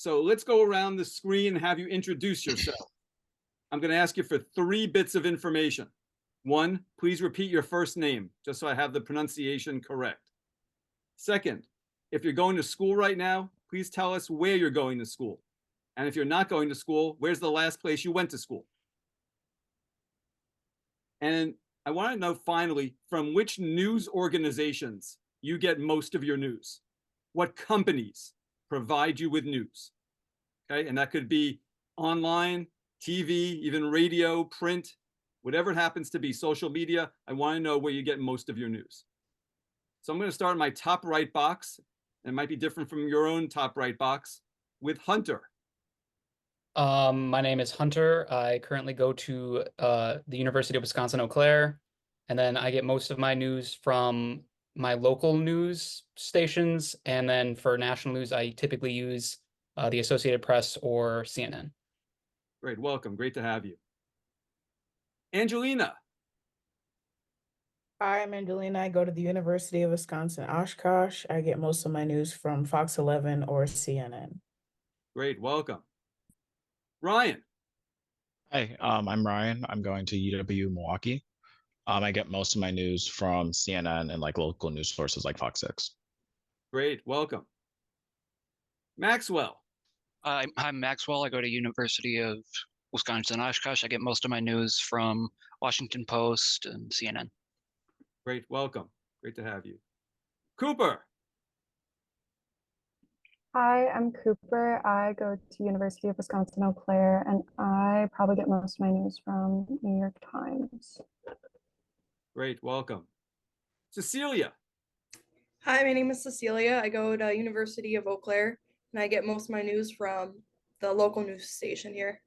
So let's go around the screen and have you introduce yourself. I'm going to ask you for 3 bits of information. 1, please repeat your first name, just so I have the pronunciation correct. 2nd, if you're going to school right now, please tell us where you're going to school. And if you're not going to school, where's the last place you went to school? And I want to know finally from which news organizations you get most of your news. What companies provide you with news? Okay, and that could be online, TV, even radio, print, whatever it happens to be, social media. I want to know where you get most of your news. So I'm going to start in my top right box. It might be different from your own top right box with Hunter. My name is Hunter. I currently go to the University of Wisconsin-Eau Claire, and then I get most of my news from my local news stations, and then for national news, I typically use the Associated Press or CNN. Great, welcome. Great to have you. Angelina. Hi, I'm Angelina. I go to the University of Wisconsin-Oshkosh. I get most of my news from Fox 11 or CNN. Great, welcome. Ryan. Hi, I'm Ryan. I'm going to UW Milwaukee. I get most of my news from CNN and like local news sources like Fox 6. Great, welcome. Maxwell. I'm Maxwell. I go to University of Wisconsin-Oshkosh. I get most of my news from Washington Post and CNN. Great, welcome. Great to have you. Cooper. Hi, I'm Cooper. I go to University of Wisconsin-Eau Claire, and I probably get most of my news from New York Times. Great, welcome. Cecilia. Hi, my name is Cecilia. I go to University of Eau Claire, and I get most of my news from the local news station here.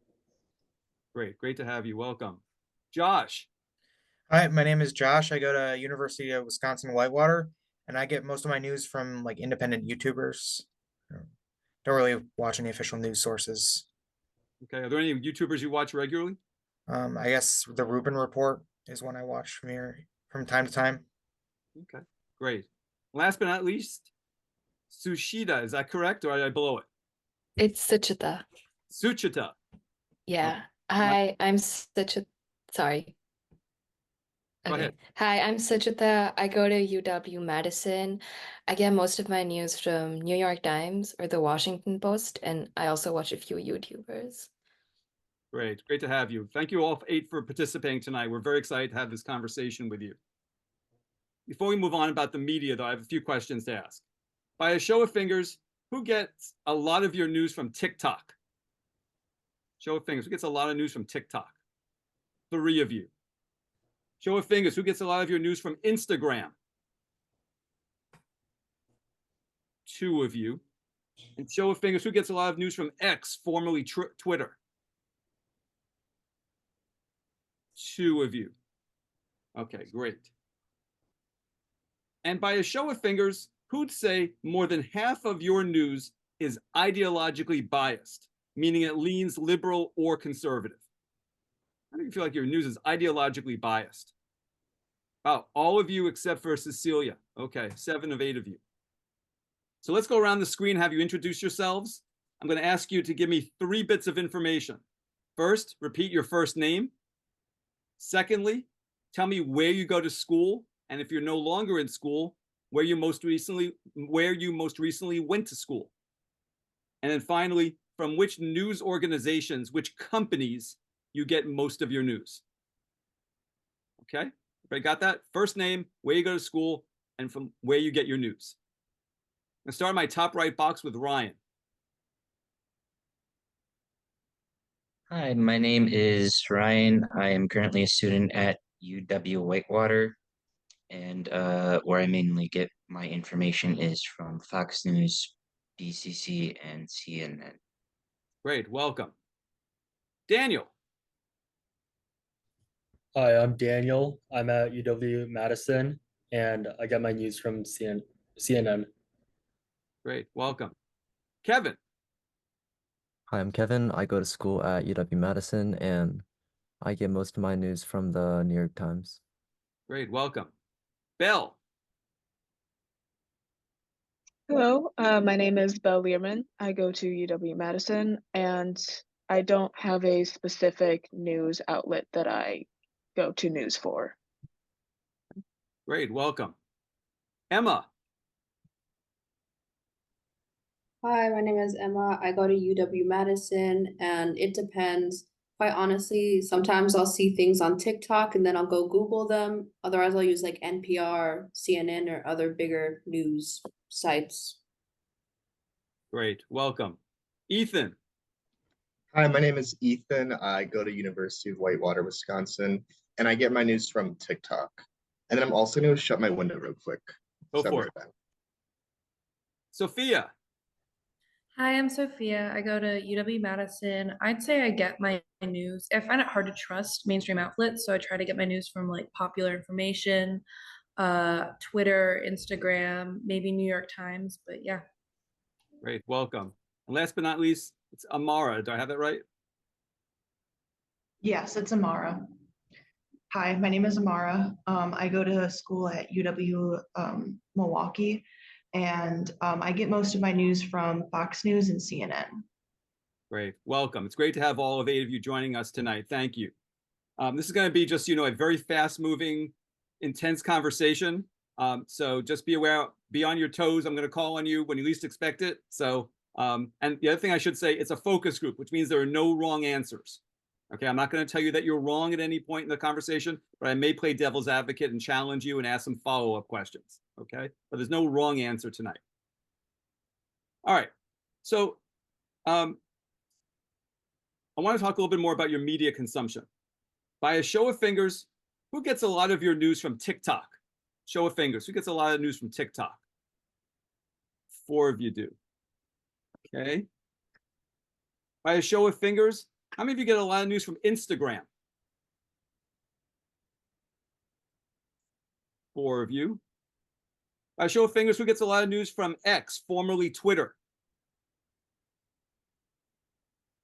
Great, great to have you. Welcome. Josh. Hi, my name is Josh. I go to University of Wisconsin-Whitewater, and I get most of my news from like independent YouTubers. Don't really watch any official news sources. Okay, are there any YouTubers you watch regularly? I guess the Rubin Report is one I watch from here from time to time. Okay, great. Last but not least, Sushita, is that correct or did I blow it? It's Suchita. Suchita. Yeah. Hi, I'm Suchita. Sorry. Go ahead. Hi, I'm Suchita. I go to UW-Madison. I get most of my news from New York Times or the Washington Post, and I also watch a few YouTubers. Great, great to have you. Thank you all 8 for participating tonight. We're very excited to have this conversation with you. Before we move on about the media, though, I have a few questions to ask. By a show of fingers, who gets a lot of your news from TikTok? Show of fingers, who gets a lot of news from TikTok? 3 of you. Show of fingers, who gets a lot of your news from Instagram? 2 of you. And show of fingers, who gets a lot of news from X, formerly Twitter? 2 of you. Okay, great. And by a show of fingers, who'd say more than half of your news is ideologically biased, meaning it leans liberal or conservative? How do you feel like your news is ideologically biased? Oh, all of you except for Cecilia. Okay, 7 of 8 of you. So let's go around the screen, have you introduce yourselves. I'm going to ask you to give me 3 bits of information. First, repeat your first name. Secondly, tell me where you go to school, and if you're no longer in school, where you most recently went to school. And then finally, from which news organizations, which companies you get most of your news. Okay, everybody got that? First name, where you go to school, and from where you get your news. I'm gonna start my top right box with Ryan. Hi, my name is Ryan. I am currently a student at UW-Whitewater, and where I mainly get my information is from Fox News, BCC, and CNN. Great, welcome. Daniel. Hi, I'm Daniel. I'm at UW-Madison, and I get my news from CNN. Great, welcome. Kevin. Hi, I'm Kevin. I go to school at UW-Madison, and I get most of my news from the New York Times. Great, welcome. Bell. Hello, my name is Belle Learman. I go to UW-Madison, and I don't have a specific news outlet that I go to news for. Great, welcome. Emma. Hi, my name is Emma. I go to UW-Madison, and it depends. Quite honestly, sometimes I'll see things on TikTok and then I'll go Google them. Otherwise, I'll use like NPR, CNN, or other bigger news sites. Great, welcome. Ethan. Hi, my name is Ethan. I go to University of Whitewater, Wisconsin, and I get my news from TikTok. And then I'm also going to shut my window real quick. Go So I'll be for right it. back. Sophia. Hi, I'm Sophia. I go to UW-Madison. I'd say I get my news. I find it hard to trust mainstream outlets, so I try to get my news from like popular information, Twitter, Instagram, maybe New York Times, but yeah. Great, welcome. And last but not least, it's Amara. Do I have that right? Yes, it's Amara. Hi, my name is Amara. I go to school at UW Milwaukee, and I get most of my news from Fox News and CNN. Great, welcome. It's great to have all of 8 of you joining us tonight. Thank you. This is going to be just, a very fast-moving, intense conversation. So just be aware, be on your toes. I'm going to call on you when you least expect it. So, and the other thing I should say, it's a focus group, which means there are no wrong answers. Okay, I'm not going to tell you that you're wrong at any point in the conversation, but I may play devil's advocate and challenge you and ask some follow-up questions. Okay, but there's no wrong answer tonight. All right, so I want to talk a little bit more about your media consumption. By a show of fingers, who gets a lot of your news from TikTok? Show of fingers, who gets a lot of news from TikTok? 4 of you do. Okay. By a show of fingers, how many of you get a lot of news from Instagram? 4 of you. By a show of fingers, who gets a lot of news from X, formerly Twitter?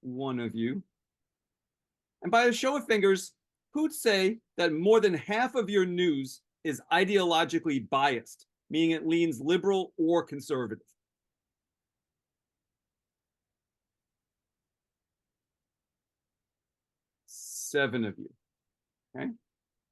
1 of you. And by a show of fingers, who'd say that more than half of your news is ideologically biased, meaning it leans liberal or conservative? Seven of you. Okay.